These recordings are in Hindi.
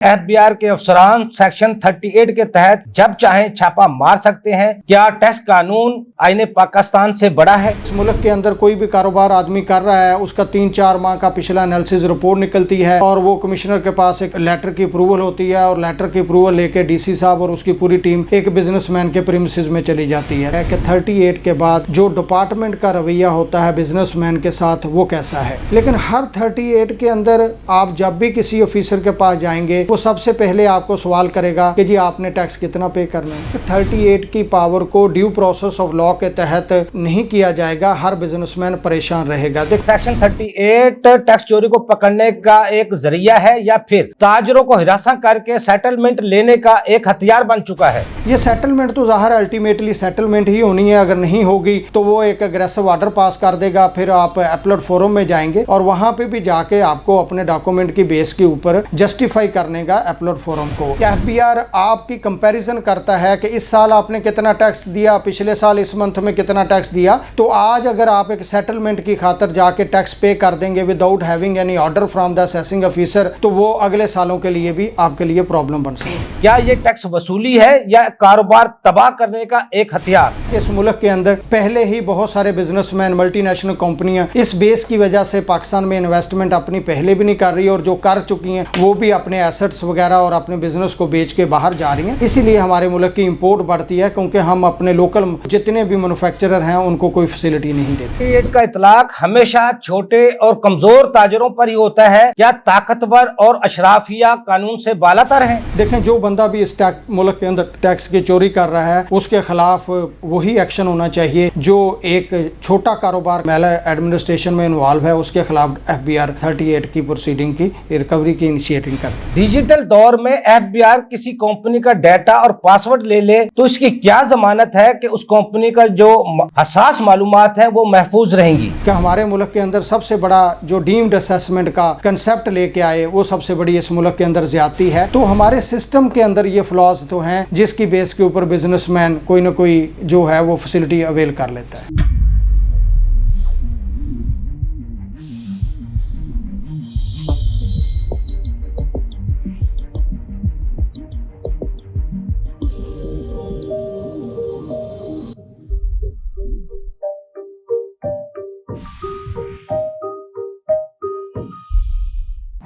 एफबीआर के अफसरान सेक्शन 38 के तहत जब चाहें छापा मार सकते हैं। क्या टैक्स कानून आईने पाकिस्तान से बड़ा है? इस मुल्क के अंदर कोई भी कारोबार आदमी कर रहा है, उसका 3-4 माह का पिछला एनालिसिस रिपोर्ट निकलती है और वो कमिश्नर के पास एक लेटर की अप्रूवल होती है और लेटर की अप्रूवल लेके डीसी साहब और उसकी पूरी टीम एक बिजनेसमैन के प्रीमिसेस में चली जाती है कि 38 के बाद जो डिपार्टमेंट का रवैया होता है बिजनेसमैन के साथ वो कैसा है। लेकिन हर 38 के अंदर आप जब भी किसी ऑफिसर के पास जाएंगे वो सबसे पहले आपको सवाल करेगा कि जी आपने टैक्स कितना पे करना है। 38 की पावर को ड्यू प्रोसेस ऑफ लॉ के तहत नहीं किया जाएगा, हर बिजनेसमैन परेशान रहेगा। देख, सेक्शन 38 टैक्स चोरी को पकड़ने का एक जरिया है या फिर ताजरों को हिरासत करके सेटलमेंट लेने का एक हथियार बन चुका है। ये सेटलमेंट तो ज़ाहिर अल्टीमेटली सेटलमेंट ही होनी है, अगर नहीं होगी तो वो एक अग्रेसिव ऑर्डर पास कर देगा, फिर आप अपीलेट फोरम में जाएंगे और वहां पे भी जाके आपको अपने डॉक्यूमेंट की बेस के ऊपर जस्टिफाई करने का अपीलेट फोरम को। एफबीआर आपकी कंपैरिजन करता है कि इस साल आपने कितना टैक्स दिया, पिछले साल इस मंथ में कितना टैक्स दिया। तो आज अगर आप एक सेटलमेंट की खातिर जाके टैक्स पे कर देंगे without having any order from the assessing officer, तो वो अगले सालों के लिए भी आपके लिए प्रॉब्लम बन सकती है। क्या ये टैक्स वसूली है या कारोबार तबाह करने का एक हथियार? इस मुल्क के अंदर पहले ही बहुत सारे बिजनेसमैन, मल्टीनेशनल कंपनियां इस बेस की वजह से पाकिस्तान में इन्वेस्टमेंट अपनी पहले भी नहीं कर रही और जो कर चुकी हैं वो भी अपने एसेट्स वगैरह और अपने बिजनेस को बेच के बाहर जा रही हैं। इसीलिए हमारे मुल्क की इंपोर्ट बढ़ती है क्योंकि हम अपने लोकल जितने भी मैन्युफैक्चरर हैं उनको कोई फैसिलिटी नहीं देते। एड का इतलाक हमेशा छोटे और कमजोर ताजरों पर ही होता है या ताकतवर और अशराफिया कानून से बालातर हैं? देखें, जो बंदा भी इस मुल्क के अंदर टैक्स की चोरी कर रहा है उसके खिलाफ वही एक्शन होना चाहिए जो एक छोटा कारोबार मेला एडमिनिस्ट्रेशन में इन्वॉल्व है उसके खिलाफ एफबीआर 38 की प्रोसीडिंग की रिकवरी की इनिशिएटिंग कर। डिजिटल दौर में एफबीआर किसी कंपनी का डाटा और पासवर्ड ले ले तो इसकी क्या जमानत है कि उस कंपनी का जो हसास मालूमात है वो महफूज रहेंगी? क्या हमारे मुल्क के अंदर सबसे बड़ा जो डीम्ड असेसमेंट का कंसेप्ट लेके आए वो सबसे बड़ी इस मुल्क के अंदर ज्यादती है। तो हमारे सिस्टम के अंदर ये फ्लॉज तो हैं जिसकी बेस के ऊपर बिजनेसमैन कोई ना कोई जो है वो फैसिलिटी अवेल कर लेता है।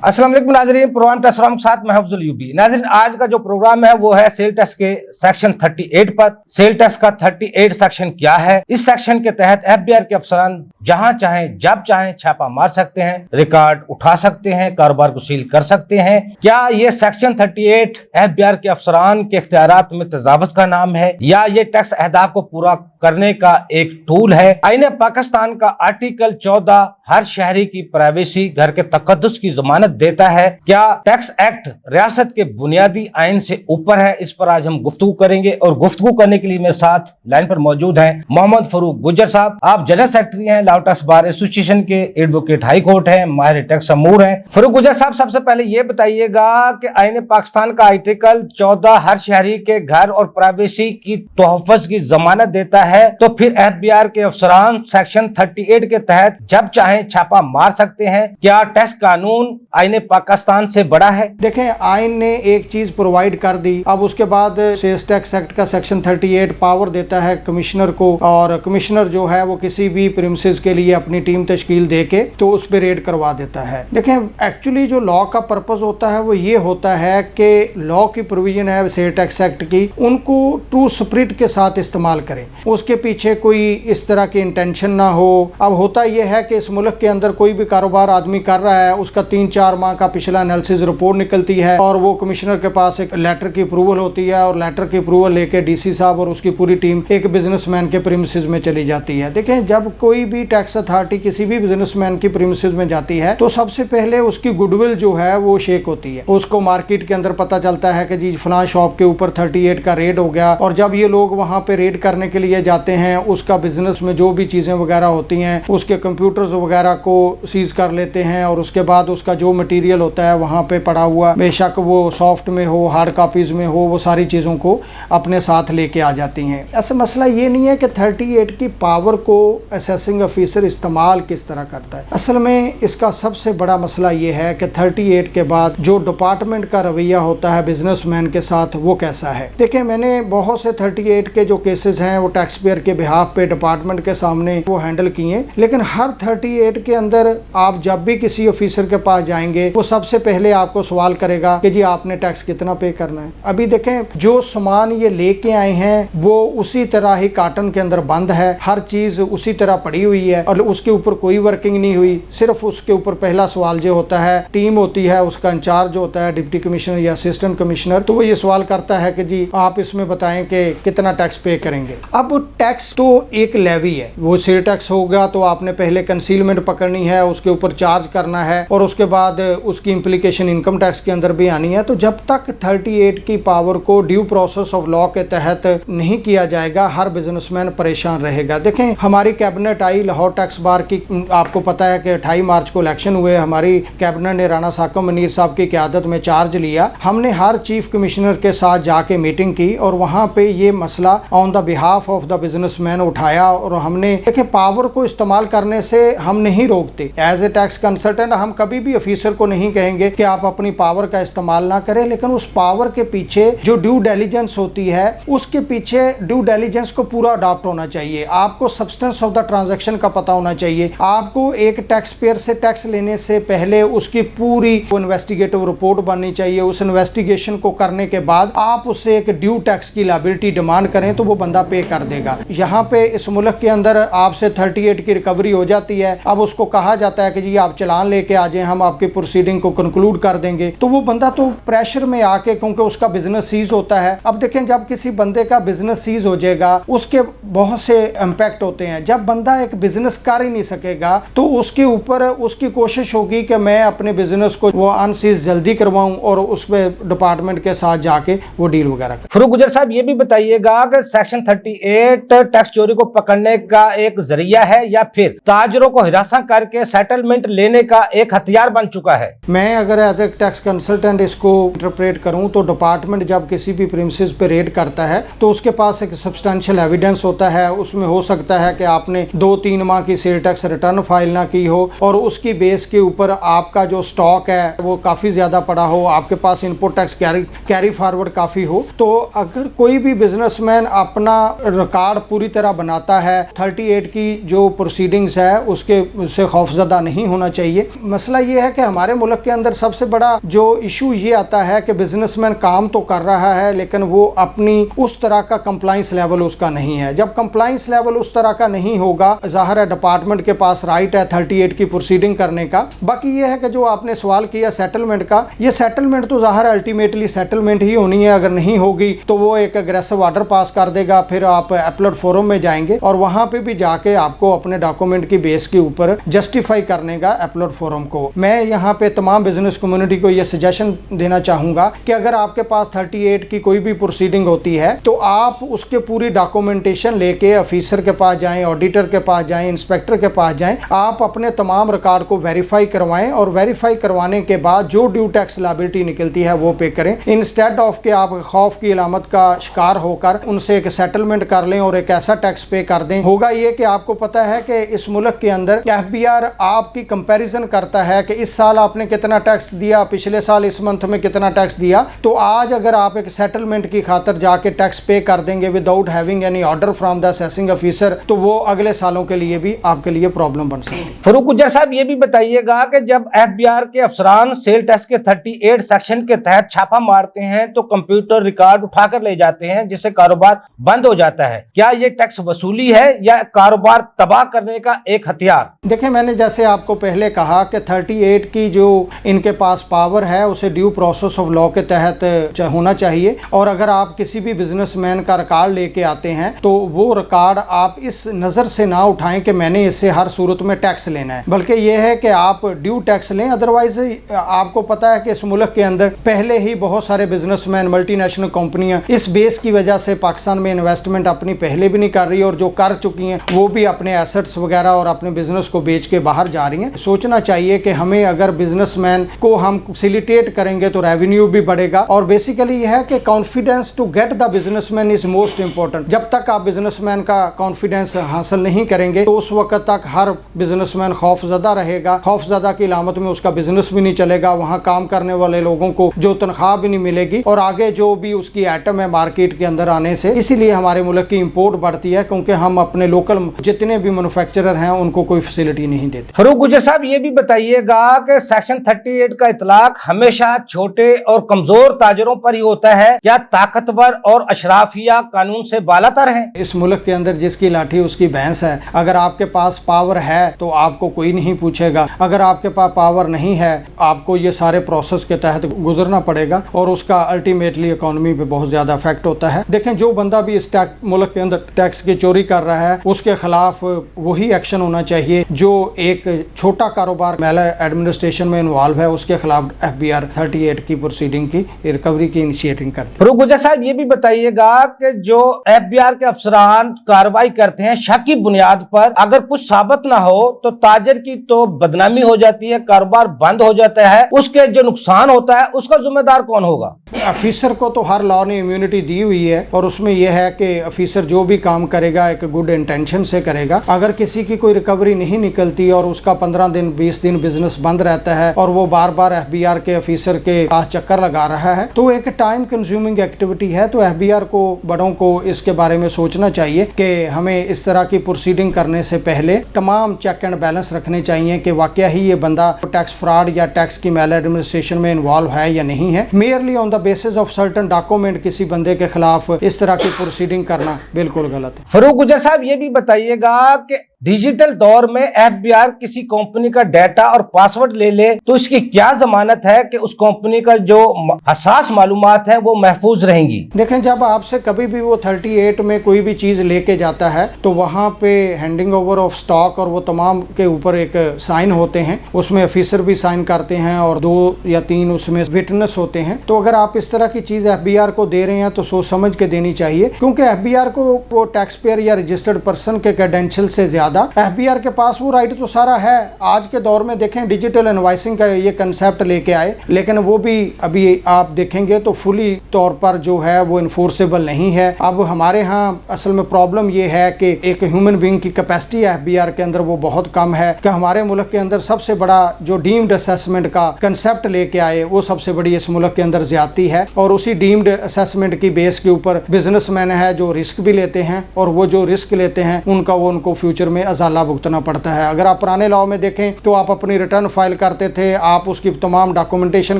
अस्सलाम वालेकुम नाज़रीन, प्रोग्राम के साथ मैं हफ्जुल यूबी। नाज़रीन, आज का जो प्रोग्राम है वो है सेल टैक्स के सेक्शन 38 पर। सेल टैक्स का 38 सेक्शन क्या है? इस सेक्शन के तहत एफबीआर के अफसरान जहां चाहें जब चाहें छापा मार सकते हैं, रिकॉर्ड उठा सकते हैं, कारोबार को सील कर सकते हैं। क्या ये सेक्शन 38 एफबीआर के अफसरान के इख्तियारात में तजावुज का नाम है या ये टैक्स अहदाफ को पूरा करने का एक टूल है? आईने पाकिस्तान का आर्टिकल 14 हर शहरी की प्राइवेसी, घर के तकद्दुस की जमानत देता है। क्या टैक्स एक्ट रियासत के बुनियादी आइन से ऊपर है? इस पर आज हम गुफ्तगू करेंगे और गुफ्तगू करने के लिए मेरे साथ लाइन पर मौजूद हैं मोहम्मद फरूक गुज्जर साहब। आप जनरल सेक्रेटरी हैं लॉ टैक्स बार एसोसिएशन के, एडवोकेट हाई कोर्ट हैं, माहिर टैक्स अमूर हैं। फरूक गुज्जर साहब, सबसे पहले ये बताइएगा कि आईने पाकिस्तान का आर्टिकल 14 हर शहरी के घर और प्राइवेसी की तोहफज की जमानत देता है, तो फिर एफबीआर के अफसरान सेक्शन 38 के तहत जब चाहें छापा मार सकते हैं। क्या टैक्स कानून आईने पाकिस्तान से बड़ा है? देखें, आइन ने एक चीज प्रोवाइड कर दी, अब उसके बाद सेल्स टैक्स एक्ट का सेक्शन 38 पावर देता है कमिश्नर को और कमिश्नर जो है वो किसी भी प्रीमिसेस के लिए अपनी टीम तश्कील दे के तो उस पर रेड करवा देता है। देखें, एक्चुअली जो लॉ का पर्पस होता है वो ये होता है कि लॉ की प्रोविजन है सेल्स टैक्स एक्ट की, उनको ट्रू स्पिरिट के साथ इस्तेमाल करें, उसके पीछे कोई इस तरह की इंटेंशन ना हो। अब होता यह है कि इस मुल्क के अंदर कोई भी कारोबार आदमी कर रहा है, उसका 3-4 माह का पिछला एनालिसिस रिपोर्ट निकलती है और वो कमिश्नर के पास एक लेटर की अप्रूवल होती है और लेटर की अप्रूवल लेके डीसी साहब और उसकी पूरी टीम एक बिजनेसमैन के प्रीमिसेस में चली जाती है। देखें, जब कोई भी टैक्स अथॉरिटी किसी भी बिजनेसमैन की प्रीमिसेस में जाती है तो सबसे पहले उसकी गुडविल जो है वो शेक होती है। उसको मार्केट के अंदर पता चलता है कि जी फलां शॉप के ऊपर 38 का रेड हो गया, और जब ये लोग वहाँ पे रेड करने के लिए जाते हैं उसका बिजनेस में जो भी चीजें वगैरह होती हैं, उसके कंप्यूटर्स वगैरह वगैरह को सीज कर लेते हैं और उसके बाद उसका जो मटेरियल होता है वहाँ पे पड़ा हुआ, बेशक वो सॉफ्ट में हो, हार्ड कापीज़ में हो, वो सारी चीज़ों को अपने साथ लेके आ जाती हैं। ऐसा मसला ये नहीं है कि 38 की पावर को असेसिंग ऑफिसर इस्तेमाल किस तरह करता है। असल में इसका सबसे बड़ा मसला ये है कि 38 के बाद जो डिपार्टमेंट का रवैया होता है बिजनेसमैन के साथ वो कैसा है। देखिए, मैंने बहुत से 38 के जो केसेस हैं वो टैक्स पेयर के बिहाफ पे डिपार्टमेंट के सामने वो हैंडल किए, लेकिन हर 38 के अंदर आप जब भी किसी ऑफिसर के पास जाएंगे वो सबसे पहले आपको सवाल करेगा कि जी आपने टैक्स कितना पे करना है। अभी देखें, जो सामान ये लेके आए हैं वो उसी तरह ही कार्टन के अंदर बंद है, हर चीज उसी तरह पड़ी हुई है और उसके ऊपर कोई वर्किंग नहीं हुई। सिर्फ उसके ऊपर पहला सवाल जो होता है, टीम होती है, उसका इंचार्ज जो होता है डिप्टी कमिश्नर या असिस्टेंट कमिश्नर, तो वो ये सवाल करता है कि जी आप इसमें बताएं कि कितना टैक्स पे करेंगे। अब टैक्स तो एक लेवी है, वो सेल टैक्स होगा तो आपने पहले कंसीलमेंट पकड़नी है, उसके ऊपर चार्ज करना है और उसके बाद उसकी इम्प्लीकेशन इनकम टैक्स के अंदर भी आनी है। तो जब तक 38 की पावर को ड्यू प्रोसेस ऑफ लॉ के तहत नहीं किया जाएगा, हर बिजनेसमैन परेशान रहेगा। देखें, हमारी कैबिनेट आई, लाहौर टैक्स बार की आपको पता है कि 28 मार्च को इलेक्शन हुए, हमारी कैबिनेट ने राणा साकम मनीर साहब की क़यादत में चार्ज लिया। हमने हर चीफ कमिश्नर के साथ जाके मीटिंग की और वहाँ पे ये मसला on the behalf of the businessman उठाया और हमने देखें, पावर को इस्तेमाल करने से हम नहीं रोकते। एज ए टैक्स कंसल्टेंट हम कभी भी ऑफिसर को नहीं कहेंगे कि आप अपनी पावर का इस्तेमाल ना करें, लेकिन उस पावर के पीछे जो ड्यू डिलिजेंस होती है उसके पीछे ड्यू डिलिजेंस को पूरा अडॉप्ट होना चाहिए। आपको सब्सटेंस ऑफ द ट्रांजैक्शन का पता होना चाहिए। आपको एक टैक्स पेयर से टैक्स लेने से पहले उसकी पूरी इन्वेस्टिगेटिव रिपोर्ट बननी चाहिए। उस इन्वेस्टिगेशन को करने के बाद आप उससे एक ड्यू टैक्स की लायबिलिटी डिमांड करें तो वो बंदा पे कर देगा। यहाँ पे इस मुल्क के अंदर आपसे 38 की रिकवरी हो जाती है, अब उसको कहा जाता है कि जी आप चालान लेके आ जाएं, हम आपकी प्रोसीडिंग को कंक्लूड कर देंगे। तो वो बंदा तो प्रेशर में आके, क्योंकि उसका बिजनेस सीज होता है। अब देखें, जब किसी बंदे का बिजनेस सीज हो जाएगा उसके बहुत से इम्पैक्ट होते हैं। जब बंदा एक बिजनेस कर ही नहीं सकेगा तो उसके ऊपर उसकी कोशिश होगी कि मैं अपने बिजनेस को वो अनसीज जल्दी करवाऊं और उस पे डिपार्टमेंट के साथ जाके वो डील वगैरह करें। फरूक गुजर साहब, ये भी बताइएगा कि सेक्शन 38 टैक्स चोरी को पकड़ने का एक जरिया है या फिर ताजरों को हिरासत करके सेटलमेंट लेने का एक हथियार बन चुका है। मैं अगर एज ए टैक्स कंसल्टेंट इसको इंटरप्रेट करूं तो डिपार्टमेंट जब किसी भी प्रीमिसेस पे रेड करता है तो उसके पास एक सब्सटेंशियल एविडेंस होता है। उसमें हो सकता है कि आपने 2-3 माह की सेल टैक्स रिटर्न फाइल ना की हो और उसकी बेस के ऊपर आपका जो स्टॉक है वो काफ़ी ज़्यादा पड़ा हो, आपके पास इनपुट टैक्स कैरी फॉरवर्ड काफ़ी हो। तो अगर कोई भी बिजनेसमैन अपना रिकॉर्ड पूरी तरह बनाता है, 38 की जो प्रोसीडिंग्स है उससे खौफजदा नहीं होना चाहिए। मसला ये है कि हमारे मुल्क के अंदर सबसे बड़ा जो इशू ये आता है कि बिजनेसमैन काम तो कर रहा है लेकिन वो अपनी उस तरह का कंप्लाइंस लेवल उसका नहीं है। जब कंप्लाइंस लेवल उस तरह का नहीं होगा, ज़ाहिर है डिपार्टमेंट के पास राइट है 38 की प्रोसीडिंग करने का। बाकी ये है कि जो आपने सवाल किया सेटलमेंट का, ये सेटलमेंट तो ज़ाहिर अल्टीमेटली सेटलमेंट ही होनी है। अगर नहीं होगी तो वो एक अग्रेसिव ऑर्डर पास कर देगा, फिर आप अपीलेट फोरम में जाएंगे और वहाँ पे भी जाके आपको अपने डॉक्यूमेंट की बेस के ऊपर जस्टिफाई करने का अपीलेट फोरम को। मैं यहाँ पे तमाम बिजनेस कम्युनिटी को ये सजेशन देना चाहूँगा कि अगर आपके पास 38 की कोई भी प्रोसीडिंग होती है तो आप उसके पूरी डॉक्यूमेंटेशन लेके ऑफिसर के पास जाएं, ऑडिटर के पास जाएं, इंस्पेक्टर के पास जाएं, आप अपने तमाम रिकॉर्ड को वेरीफाई करवाएं और वेरीफाई करवाने के बाद जो ड्यू टैक्स लायबिलिटी निकलती है वो पे करें। इंस्टेड ऑफ के आप खौफ की अलामत का शिकार होकर उनसे एक सेटलमेंट कर लें और एक ऐसा टैक्स पे कर दें। होगा ये कि आपको पता है कि इस मुल्क के अंदर FBR आपकी कंपैरिजन करता है कि इस साल आपने कितना टैक्स दिया, पिछले साल इस मंथ में कितना टैक्स दिया। तो आज अगर आप एक सेटलमेंट की खातर जाके टैक्स पे कर देंगे without having any order from the assessing officer, तो वो अगले सालों के लिए भी आपके लिए प्रॉब्लम बन सकती है। फरूक गुज्जर साहब, ये भी बताइएगा कि जब FBR के अफसरान सेल टैक्स के 38 सेक्शन के तहत छापा मारते हैं तो कंप्यूटर रिकॉर्ड उठाकर ले जाते हैं जिससे कारोबार बंद हो जाता है। क्या ये टैक्स वसूली है या कारोबार तबाह करने का एक हथियार? देखिए, मैंने जैसे आपको पहले कहा कि 38 की जो इनके पास पावर है उसे ड्यू प्रोसेस ऑफ लॉ के तहत होना चाहिए। और अगर आप किसी भी बिजनेसमैन का रिकॉर्ड लेके आते हैं तो वो रिकॉर्ड आप इस नज़र से ना उठाएं कि मैंने इससे हर सूरत में टैक्स लेना है, बल्कि यह है कि आप ड्यू टैक्स लें। अदरवाइज आपको पता है कि इस मुल्क के अंदर पहले ही बहुत सारे बिजनेसमैन, मल्टीनेशनल कंपनियां इस बेस की वजह से पाकिस्तान में इन्वेस्टमेंट अपनी पहले भी नहीं कर रही और जो कर चुकी हैं वो भी अपने एसेट्स वगैरह और अपने बिजनेस को बेच के बाहर जा रही हैं। सोचना चाहिए कि हमें अगर बिजनेसमैन को हम फैसिलिटेट करेंगे तो रेवेन्यू भी बढ़ेगा। और बेसिकली यह है कि confidence to get the businessman is most important. जब तक आप बिजनेसमैन का कॉन्फिडेंस हासिल नहीं करेंगे तो उस वक्त तक हर बिजनेसमैन खौफजदा रहेगा। खौफजदा की अलामत में उसका बिजनेस भी नहीं चलेगा, वहाँ काम करने वाले लोगों को जो तनख्वाह भी नहीं मिलेगी और आगे जो भी उसकी आइटम है मार्केट के अंदर आने से। इसीलिए हमारे मुल्क की इंपोर्ट बढ़ती है, क्योंकि हम अपने लोकल जितने भी मैन्युफैक्चरर हैं उनको कोई फैसिलिटी नहीं देते। फरूक गुज्जर साहब, ये भी बताइएगा कि सेक्शन 38 का इतलाक हमेशा छोटे और कमजोर ताजरों पर ही होता है या ताकतवर और अशराफिया कानून से बालातर है? इस मुल्क के अंदर जिसकी लाठी उसकी भैंस है। अगर आपके पास पावर है तो आपको कोई नहीं पूछेगा, अगर आपके पास पावर नहीं है आपको ये सारे प्रोसेस के तहत गुजरना पड़ेगा और उसका अल्टीमेटली इकोनॉमी पे बहुत ज्यादा इफेक्ट होता है। देखें, जो बंदा भी इस मुल्क के अंदर टैक्स की चोरी कर रहा है उसके खिलाफ वही एक्शन होना चाहिए जो एक छोटा कारोबार मेला एडमिनिस्ट्रेशन में इन्वॉल्व है उसके खिलाफ FBR 38 की प्रोसीडिंग की रिकवरी की इनिशिएटिंग करते। फरूक गुज्जर साहब, ये भी बताइएगा कि जो FBR के अफसरान कार्रवाई करते हैं शक की बुनियाद पर, अगर कुछ साबित ना हो तो ताजर की तो बदनामी हो जाती है, कारोबार बंद हो जाता है, उसके जो नुकसान होता है उसका जिम्मेदार कौन होगा? ऑफिसर को तो हर लॉ ने इम्यूनिटी दी हुई है और उसमें यह है कि ऑफिसर जो भी काम करेगा एक गुड इंटेंशन से करेगा। अगर किसी की कोई रिकवरी नहीं निकलती और उसका 15 दिन 20 दिन बिजनेस बंद रहता है और वो बार बार FBR के ऑफिसर के पास चक्कर लगा रहा है तो एक टाइम कंज्यूमिंग एक्टिविटी है। तो FBR को बड़ों को इसके बारे में सोचना चाहिए कि हमें इस तरह की प्रोसीडिंग करने से पहले तमाम चेक एंड बैलेंस रखने चाहिए कि वाकया ही ये बंदा टैक्स फ्रॉड या टैक्स की मेल एडमिनिस्ट्रेशन में इन्वॉल्व है या नहीं है। Merely on the basis of certain document किसी बंदे के खिलाफ इस तरह की प्रोसीडिंग करना बिल्कुल गलत है। फरूक गुज्जर साहब, ये भी बताइएगा कि डिजिटल दौर में FBR किसी कंपनी का डाटा और पासवर्ड ले ले तो इसकी क्या जमानत है कि उस कंपनी का जो हसास मालूमात है वो महफूज रहेंगी? देखें, जब आपसे कभी भी वो 38 में कोई भी चीज लेके जाता है तो वहाँ पे हैंडिंग ओवर ऑफ स्टॉक और वो तमाम के ऊपर एक साइन होते हैं, उसमें ऑफिसर भी साइन करते हैं और 2 या 3 उसमें विटनेस होते हैं। तो अगर आप इस तरह की चीज FBR को दे रहे हैं तो सोच समझ के देनी चाहिए, क्योंकि FBR को वो टैक्स पेयर या रजिस्टर्ड पर्सन के क्रेडेंशियल से ज्यादा FBR के पास वो राइट तो सारा है। आज के दौर में देखें डिजिटल इनवॉइसिंग का ये कंसेप्ट लेके आए, लेकिन वो भी अभी आप देखेंगे तो फुली तौर पर जो है वो इन्फोर्सेबल नहीं है। अब हमारे यहाँ असल में प्रॉब्लम ये है कि एक ह्यूमन बीइंग की कैपेसिटी FBR के अंदर वो बहुत कम है कि हमारे मुल्क के अंदर सबसे बड़ा जो डीम्ड असेसमेंट का कंसेप्ट लेके आए वो सबसे बड़ी इस मुल्क के अंदर ज्यादती है। और उसी डीम्ड असेसमेंट की बेस के ऊपर बिजनेसमैन है जो रिस्क भी लेते हैं और वो जो रिस्क लेते हैं उनको फ्यूचर में अजाला भुगतना पड़ता है। अगर आप पुराने लॉ में देखें तो आप अपनी रिटर्न फाइल करते थे, आप उसकी तमाम डॉक्यूमेंटेशन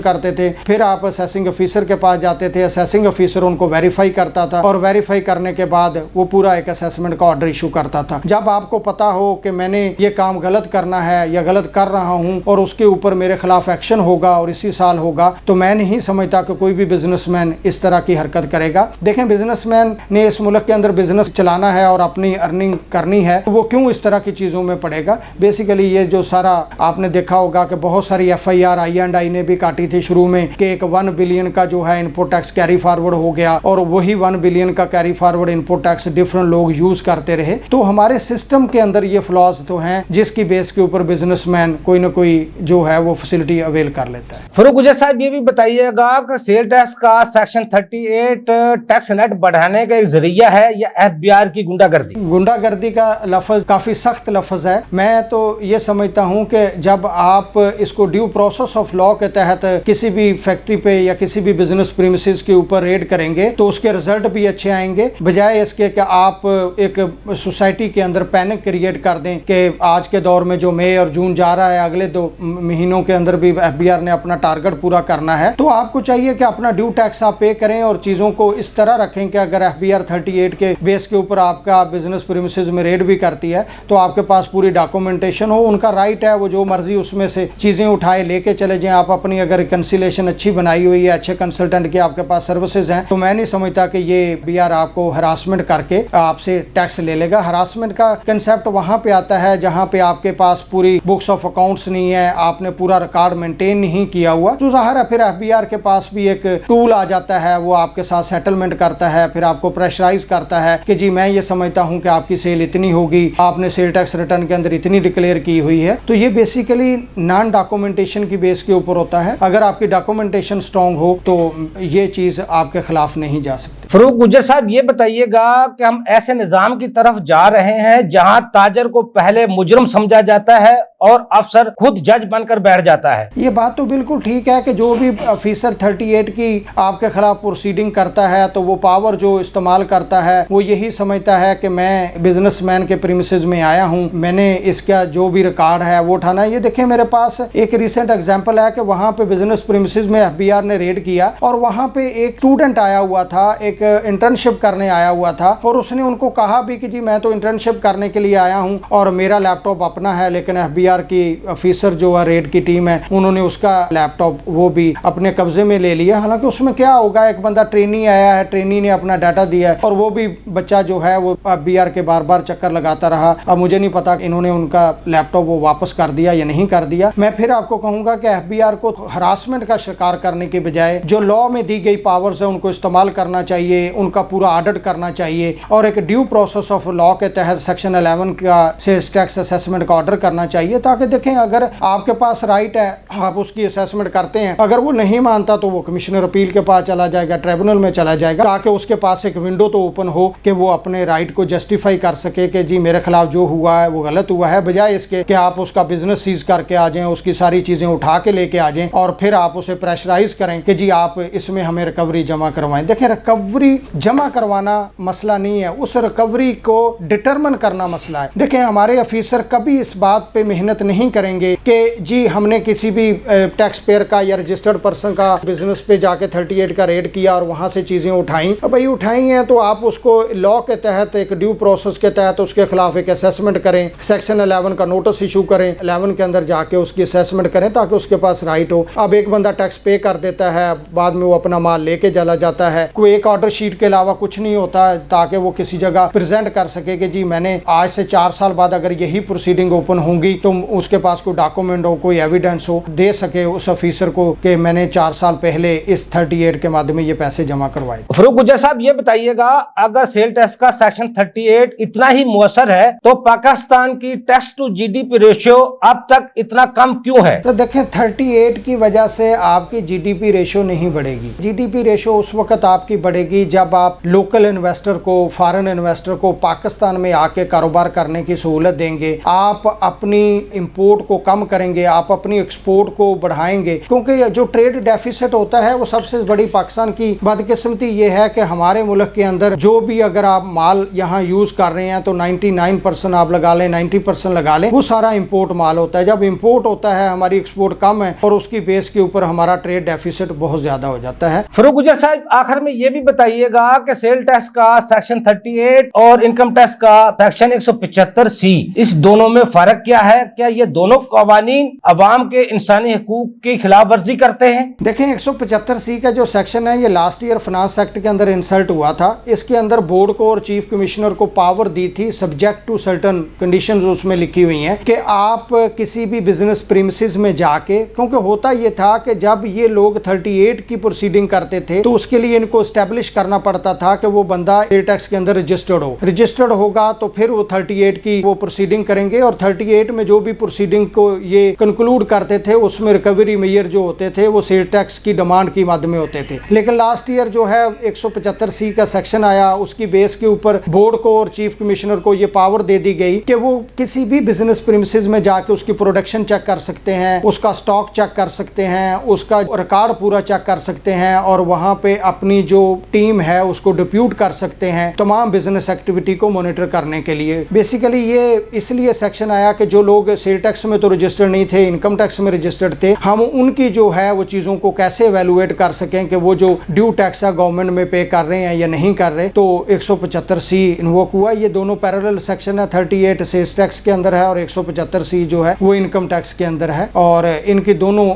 करते थे, फिर आप असेसिंग ऑफिसर के पास जाते थे, असेसिंग ऑफिसर उनको वेरीफाई करता था और वेरीफाई करने के बाद वो पूरा एक असेसमेंट का ऑर्डर इशू करता था। जब आपको पता हो कि मैंने ये काम गलत करना है या गलत कर रहा हूँ और उसके ऊपर मेरे खिलाफ एक्शन होगा और इसी साल होगा, तो मैं नहीं समझता कि कोई भी बिजनेसमैन इस तरह की हरकत करेगा। देखें, बिजनेसमैन ने इस मुल्क के अंदर बिजनेस चलाना है और अपनी अर्निंग करनी है, तो वो क्यों इस तरह की चीज़ों में पड़ेगा? बेसिकली ये जो सारा आपने देखा होगा कि बहुत सारी FIR I&I ने भी काटी थी शुरू में कि एक 1 बिलियन का जो है इनपुट टैक्स कैरी फॉरवर्ड हो गया और वही 1 बिलियन का carry forward input tax different लोग यूज करते रहे। तो हमारे सिस्टम के अंदर ये फ्लॉज तो हैं जिसकी बेस के ऊपर बिजनेसमैन कोई ना कोई जो है वो फैसिलिटी अवेल कर लेता है। फरूक गुज्जर साहब, ये भी बताइएगा कि सेल टैक्स का सेक्शन 38 टैक्स नेट बढ़ाने का एक जरिया है या FBR की गुंडागर्दी? गुंडागर्दी का लफ्ज काफी सख्त लफ्ज है। मैं तो ये समझता हूँ कि जब आप इसको ड्यू प्रोसेस ऑफ लॉ के तहत किसी भी फैक्ट्री पे या किसी भी बिजनेस प्रीमिसेस के ऊपर रेड करेंगे तो उसके रिजल्ट भी अच्छे आएंगे, बजाय इसके कि आप एक सोसाइटी के अंदर पैनिक क्रिएट कर दें कि आज के दौर में जो मई और जून जा रहा है अगले 2 महीनों के अंदर भी FBR ने अपना टारगेट पूरा करना है। तो आपको चाहिए कि अपना ड्यू टैक्स आप पे करें और चीज़ों को इस तरह रखें कि अगर FBR 38 के बेस के ऊपर आपका बिजनेस प्रीमिसेस में रेड भी करती है तो आपके पास पूरी डॉक्यूमेंटेशन हो। उनका राइट है वो जो मर्जी उसमें से चीज़ें उठाए लेके चले जाएं। आप अपनी अगर रिकन्सिलेशन अच्छी बनाई हुई है, अच्छे कंसल्टेंट की आपके पास सर्विसेज हैं, तो मैं नहीं समझता कि ये FBR आपको हरासमेंट करके आपसे टैक्स ले लेगा। हरासमेंट का कंसेप्ट वहाँ पे आता है जहाँ पे आपके पास पूरी बुक्स ऑफ अकाउंट्स नहीं है, आपने पूरा रिकॉर्ड मेंटेन नहीं किया हुआ, तो ज़ाहिर है फिर FBR के पास भी एक टूल आ जाता है, वो आपके साथ सेटलमेंट करता है, फिर आपको प्रेशराइज करता है कि जी मैं ये समझता हूँ कि आपकी सेल इतनी होगी, आप आपने सेल टैक्स रिटर्न के अंदर इतनी डिक्लेयर की हुई है। तो ये बेसिकली नॉन डॉक्यूमेंटेशन की बेस के ऊपर होता है। अगर आपकी डॉक्यूमेंटेशन स्ट्रांग हो तो ये चीज आपके खिलाफ नहीं जा सकती। फरूक गुज्जर साहब, ये बताइएगा कि हम ऐसे निजाम की तरफ जा रहे हैं जहां ताजर को पहले मुजरिम समझा जाता है और अफसर खुद जज बनकर बैठ जाता है। ये बात तो बिल्कुल ठीक है कि जो भी ऑफिसर 38 की आपके खिलाफ प्रोसीडिंग करता है तो वो पावर जो इस्तेमाल करता है वो यही समझता है कि मैं बिजनेसमैन के प्रीमिसेस में आया हूँ, मैंने इसका जो भी रिकॉर्ड है वो उठाना है। ये देखिए मेरे पास एक रिसेंट एग्जांपल है कि वहाँ पे बिजनेस प्रीमिसेस में FBI ने रेड किया और वहाँ पे एक स्टूडेंट आया हुआ था, एक इंटर्नशिप करने आया हुआ था और उसने उनको कहा भी कि जी मैं तो इंटर्नशिप करने के लिए आया हूँ और मेरा लैपटॉप अपना है, लेकिन FBI की ऑफिसर जो है रेड की टीम है उन्होंने उसका लैपटॉप वो भी अपने कब्जे में ले लिया। हालांकि उसमें क्या होगा, एक बंदा ट्रेनी आया है, ट्रेनी ने अपना डाटा दिया है और वो भी बच्चा जो है वो FBI के बार बार चक्कर लगाता रहा। अब मुझे नहीं पता इन्होंने उनका लैपटॉप वो वापस कर दिया या नहीं कर दिया। मैं फिर आपको कहूंगा कि FBI को हरासमेंट का शिकार करने के बजाय जो लॉ में दी गई पावर्स है उनको इस्तेमाल करना चाहिए, उनका पूरा ऑडिट करना चाहिए और एक ड्यू प्रोसेस ऑफ लॉ के तहत सेक्शन 11 का सेल्स टैक्स असेसमेंट का ऑर्डर करना चाहिए, ताकि देखें अगर आपके पास राइट है आप उसकी असेसमेंट करते हैं, अगर वो नहीं मानता तो वो कमिश्नर अपील के पास चला जाएगा, ट्रिब्यूनल में चला जाएगा, ताकि उसके पास एक विंडो तो ओपन हो कि वो अपने राइट को जस्टिफाई कर सके कि जी मेरे खिलाफ जो हुआ है वो गलत हुआ है, बजाय इसके कि आप उसका बिजनेस सीज करके आ जाएं, उसकी सारी चीजें उठा के लेके आ जाएं और फिर आप उसे प्रेशराइज करें कि जी आप इसमें हमें रिकवरी जमा करवाएं। देखिए रिकवरी जमा करवाना मसला नहीं है, उस रिकवरी को डिटरमिन करना मसला है। देखें हमारे ऑफिसर कभी इस बात पे मेहनत नहीं करेंगे कि जी हमने किसी भी टैक्स पेयर का या रजिस्टर्ड पर्सन का बिजनेस पे जाके 38 का रेड किया और वहां से चीजें उठाई। अब भाई उठाई हैं तो आप उसको लॉ के तहत एक ड्यू प्रोसेस के तहत उसके खिलाफ एक असेसमेंट करें, सेक्शन 11 का नोटिस इशू करें, 11 के अंदर जाके उसकी असेसमेंट करें ताकि उसके पास राइट हो। अब एक बंदा टैक्स पे कर देता है, बाद में वो अपना माल लेके चला जाता है, कोई एक ऑर्डर शीट के अलावा कुछ नहीं होता ताकि वो किसी जगह प्रेजेंट कर सके कि जी मैंने आज से 4 साल बाद अगर यही प्रोसीडिंग ओपन होंगी तो उसके पास कोई डॉक्यूमेंट हो, कोई एविडेंस हो, दे सके उस ऑफिसर को कि मैंने 4 साल पहले इस 38 के माध्यम में ये पैसे जमा करवाए। फरूक गुज्जर साहब ये बताइएगा, अगर सेल टैक्स का सेक्शन 38 इतना ही मुअस्सर है तो पाकिस्तान की टैक्स टू GDP रेशियो अब तक इतना कम क्यों है? तो देखें 38 की वजह से आपकी GDP रेशियो नहीं बढ़ेगी। GDP रेशियो उस वक्त आपकी बढ़ेगी जब आप लोकल इन्वेस्टर को, फॉरेन इन्वेस्टर को पाकिस्तान में आके कारोबार करने की सहूलत देंगे, आप अपनी इंपोर्ट को कम करेंगे, आप अपनी एक्सपोर्ट को बढ़ाएंगे। क्योंकि जो ट्रेड डेफिसिट होता है वो सबसे बड़ी पाकिस्तान की बदकिस्मती ये है कि हमारे मुल्क के अंदर जो भी अगर आप माल यहाँ यूज कर रहे हैं तो 99% आप लगा लें, 90% लगा लें, वो सारा इंपोर्ट माल होता है। जब इंपोर्ट होता है हमारी एक्सपोर्ट कम है और उसकी बेस के ऊपर हमारा ट्रेड डेफिसिट बहुत ज्यादा हो जाता है। फरूक गुज्जर साहब आखिर में ये भी बताइएगा कि सेल टैक्स का सेक्शन 38 और इनकम टैक्स का सेक्शन 175C, इस दोनों में फर्क क्या है? क्या ये दोनों कवानीन अवाम के इंसानी हकूक की खिलाफ वर्जी करते हैं? देखें 175C का जो सेक्शन है ये लास्ट ईयर फाइनेंस एक्ट के अंदर इंसर्ट हुआ था। इसके अंदर बोर्ड को और चीफ कमिश्नर को पावर दी थी सब्जेक्ट टू सर्टन कंडीशंस उसमें लिखी हुई हैं कि आप किसी भी बिजनेस प्रीमिसेस में जाके, क्योंकि होता ये था कि जब ये लोग 38 की प्रोसीडिंग करते थे तो उसके लिए इनको एस्टेब्लिश करना पड़ता था कि वो बंदा सेल टैक्स के अंदर रजिस्टर्ड होगा तो फिर वो 38 की वो प्रोसीडिंग करेंगे और 38 में जो भी प्रोसीडिंग को ये कंक्लूड करते थे उसमें रिकवरी मेयर जो होते थे वो सेल टैक्स की डिमांड की माध्यम में होते थे। लेकिन लास्ट ईयर जो है 175C का सेक्शन आया, उसकी बेस के ऊपर बोर्ड को और चीफ कमिश्नर को ये पावर दे दी गई कि वो किसी भी बिजनेस प्रीमिसेस में जाके उसकी प्रोडक्शन चेक कर सकते हैं, उसका स्टॉक चेक कर सकते हैं, उसका रिकॉर्ड पूरा चेक कर सकते हैं और वहां पे अपनी जो टीम है उसको डिप्यूट कर सकते हैं तमाम बिजनेस एक्टिविटी को मॉनिटर करने के लिए। बेसिकली ये इसलिए सेक्शन आया कि जो लोग सेल टैक्स में तो रजिस्टर्ड नहीं थे, इनकम टैक्स में रजिस्टर्ड थे, हम उनकी जो है वो चीजों को कैसे एवेलुएट कर सकें कि वो जो ड्यू टैक्स है गवर्नमेंट में पे कर रहे हैं या नहीं कर रहे। तो 175C इन्वोक हुआ। ये दोनों पैरेलल सेक्शन है, 38 सेल्स टैक्स के अंदर है और 175C जो है वो इनकम टैक्स के अंदर है और इनकी दोनों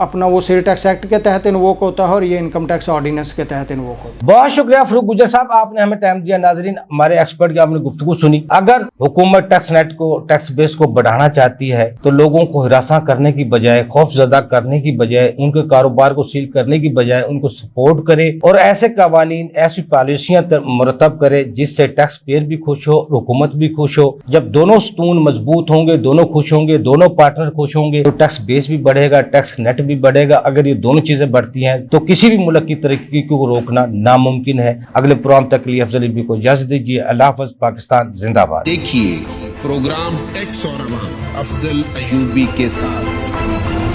अपना वो सेल टैक्स एक्ट के तहत इन्वोक होता है और ये इनकम टैक्स ऑर्डिनेंस के तहत इन्वोक होता है। बहुत शुक्रिया फरूक गुजर साहब, आपने हमें टाइम दिया। नाजरीन, हमारे एक्सपर्ट की आपने गुफ्तगू सुनी। अगर हुकूमत टैक्स नेट को, टैक्स बेस को बढ़ाना चाहती है तो लोगों को हिरासा करने की बजाय, खौफजदा करने की बजाय, उनके कारोबार को सील करने की बजाय उनको सपोर्ट करे और ऐसे कवानीन, ऐसी पॉलिसियां मुरतब करे जिससे टैक्स पेयर भी खुश हो, हुकूमत भी खुश हो। जब दोनों सतून मजबूत होंगे, दोनों खुश होंगे, दोनों पार्टनर खुश होंगे तो टैक्स बेस भी बढ़ेगा, टैक्स नेट भी बढ़ेगा। अगर ये दोनों चीजें बढ़ती हैं तो किसी भी मुल्क की तरक्की को रोकना नामुमकिन है। अगले प्रोग्राम तक के लिए अफजल यूबी को इजाजत दीजिए। अल्लाह हाफ़िज़। पाकिस्तान जिंदाबाद। देखिए प्रोग्राम टैक्स और अवाम अफजल अयूबी के साथ।